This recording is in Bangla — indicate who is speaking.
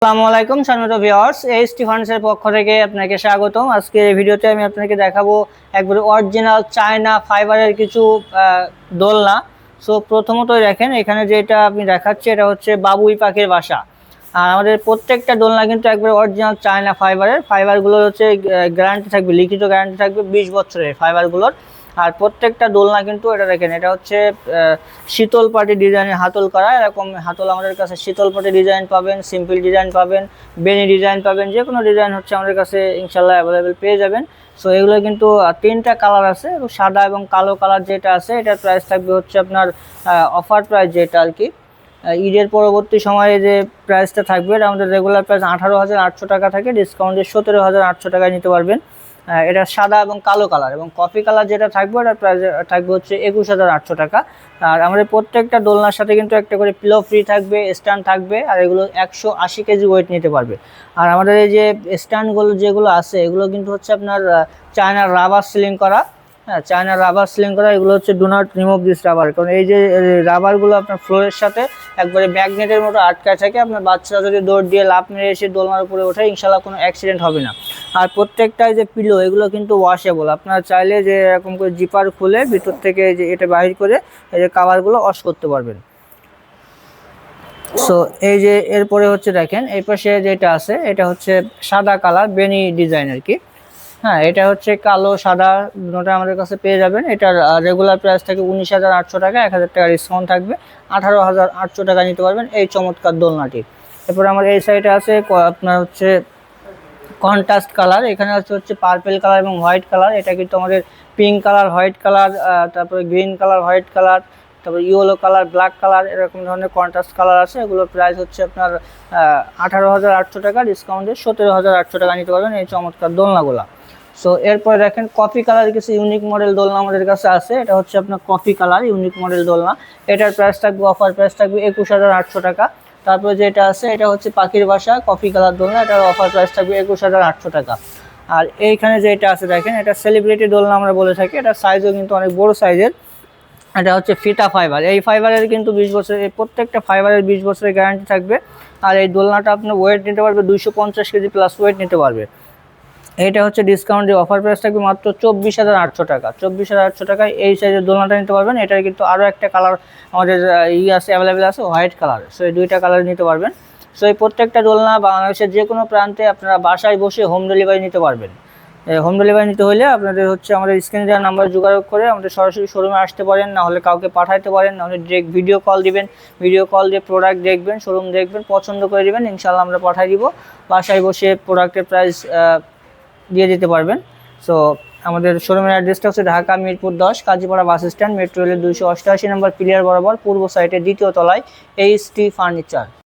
Speaker 1: আসসালামু আলাইকুম সম্মানিত ভিউয়ার্স, এইচটি ফার্নিচারের পক্ষ থেকে আপনাকে স্বাগতম। আজকে এই ভিডিওতে আমি আপনাকে দেখাবো একবারে অরিজিনাল চায়না ফাইবারের কিছু দোলনা। সো প্রথমত দেখেন, এখানে যেটা আপনি দেখাচ্ছি এটা হচ্ছে বাবুই পাখির বাসা। আর আমাদের প্রত্যেকটা দোলনা কিন্তু একবারে অরিজিনাল চায়না ফাইবারগুলো হচ্ছে গ্যারান্টি থাকবে, লিখিত গ্যারান্টি থাকবে 20 বছরের ফাইবারগুলোর। আর প্রত্যেকটা দোলনা কিন্তু এটা দেখেন, এটা হচ্ছে শীতল পাটি ডিজাইনের হাতল করা। এরকম হাতল আমাদের কাছে শীতল পাটি ডিজাইন পাবেন, সিম্পল ডিজাইন পাবেন, বেনি ডিজাইন পাবেন, যে কোনো ডিজাইন হচ্ছে আমাদের কাছে ইনশাল্লাহ অ্যাভেলেবেল পেয়ে যাবেন। সো এগুলো কিন্তু তিনটা কালার আছে, সাদা এবং কালো কালার যেটা আছে এটার প্রাইস থাকবে হচ্ছে আপনার অফার প্রাইস যেটা আর কি ঈদের পরবর্তী সময়ে যে প্রাইসটা থাকবে, এটা আমাদের রেগুলার প্রাইস 18,800 টাকা থাকে, ডিসকাউন্টে 17,800 টাকায় নিতে পারবেন। এটা সাদা এবং কালো কালার, এবং কফি কালার যেটা থাকবে এটার প্রাইস থাকবে হচ্ছে 21,800 টাকা। আর আমাদের প্রত্যেকটা দোলনার সাথে কিন্তু একটা করে পিলো ফ্রি থাকবে, স্ট্যান্ড থাকবে, আর এগুলো 180 কেজি ওয়েট নিতে পারবে। আর আমাদের এই যে স্ট্যান্ডগুলো যেগুলো আছে এগুলো কিন্তু হচ্ছে আপনার চায়নার রাবার সিলিং করা। হ্যাঁ, চায়না রাবার সিলিং করা, এগুলো হচ্ছে do not remove this rubber. কারণ এই যে রাবারগুলো আপনার ফ্লোরের সাথে একবারে ম্যাগনেটের মতো আটকায় থাকে, আপনার বাচ্চারা যদি দৌড় দিয়ে লাফ মেরে এসে দোলনার উপরে ওঠে ইনশাল্লাহ কোনো অ্যাক্সিডেন্ট হবে না। আর প্রত্যেকটাই যে পিলো এগুলো কিন্তু ওয়াশেবল, আপনারা চাইলে যে এরকম করে জিপার খুলে ভিতর থেকে যে এটা বাহির করে এই যে কাভারগুলো ওয়াশ করতে পারবেন। সো এই যে এরপরে হচ্ছে দেখেন, এই পাশে যেটা আছে এটা হচ্ছে সাদা কালার বেনি ডিজাইন আর কি। হ্যাঁ, এটা হচ্ছে কালো সাদা দুটোটা আমাদের কাছে পেয়ে যাবেন। এটার রেগুলার প্রাইস থাকে 19,800 টাকা, 1,000 টাকা ডিসকাউন্ট থাকবে, 18,800 টাকা নিতে পারবেন এই চমৎকার দোলনাটি। এরপরে আমার এই সাইডে আছে আপনার হচ্ছে কন্ট্রাস্ট কালার, এখানে হচ্ছে পার্পেল কালার এবং হোয়াইট কালার। এটা কিন্তু আমাদের পিঙ্ক কালার, হোয়াইট কালার, তারপরে গ্রিন কালার, হোয়াইট কালার, তারপরে ইয়েলো কালার, ব্ল্যাক কালার, এরকম ধরনের কন্ট্রাস্ট কালার আছে। এগুলোর প্রাইস হচ্ছে আপনার 18,800 টাকা, ডিসকাউন্টে 17,800 টাকা নিতে পারবেন এই চমৎকার দোলনাগুলো। সো এরপরে দেখেন কফি কালার কিছু ইউনিক মডেল দোলনা আমাদের কাছে আছে। এটা হচ্ছে আপনার কফি কালার ইউনিক মডেল দোলনা। এটার প্রাইস থাকবে, অফার প্রাইস থাকবে 21,800 টাকা। তারপরে যেটা আছে এটা হচ্ছে পাখির বাসা কফি কালার দোলনা, এটার অফার প্রাইস থাকবে 21,800 টাকা। আর এইখানে যেটা আছে দেখেন, এটা সেলিব্রিটি দোলনা আমরা বলে থাকি। এটা সাইজও কিন্তু অনেক বড় সাইজের। এটা হচ্ছে ফিতা ফাইবার, এই ফাইবারের কিন্তু 20 বছরের, এই প্রত্যেকটা ফাইবারের 20 বছরের গ্যারান্টি থাকবে। আর এই দোলনাটা আপনার ওয়েট নিতে পারবে 250 কেজি প্লাস ওয়েট নিতে পারবে। এইটা হচ্ছে ডিসকাউন্টে অফার প্রাইস থাকবে মাত্র 24,800 টাকা। 24,800 টাকায় এই সাইজের দোলনাটা নিতে পারবেন। এটার কিন্তু আরও একটা কালার আমাদের আছে, অ্যাভেলেবেল আছে, হোয়াইট কালার। সো এই দুইটা কালার নিতে পারবেন। সো এই প্রত্যেকটা দোলনা বাংলাদেশের যে কোনো প্রান্তে আপনারা বাসায় বসে হোম ডেলিভারি নিতে পারবেন। হোম ডেলিভারি নিতে হলে আপনাদের হচ্ছে আমাদের স্ক্রিনে দেওয়া নাম্বার যোগাযোগ করে আমাদের সরাসরি শোরুমে আসতে পারেন, না হলে কাউকে পাঠাইতে পারেন, না হলে ডিরেক্ট ভিডিও কল দিবেন। ভিডিও কল দিয়ে প্রোডাক্ট দেখবেন, শোরুম দেখবেন, পছন্দ করে দিবেন, ইনশাল্লাহ আমরা পাঠাই দিব। বাসায় বসে প্রোডাক্টের প্রাইস দিয়ে দিতে পারবেন। সো আমাদের শোরুমের অ্যাড্রেসটা হচ্ছে Dhaka Mirpur 10 Kazipara bus stand, metro রেলের 288 নম্বর পিলিয়ার বরাবর পূর্ব সাইডে দ্বিতীয় তলায় এইচটি ফার্নিচার।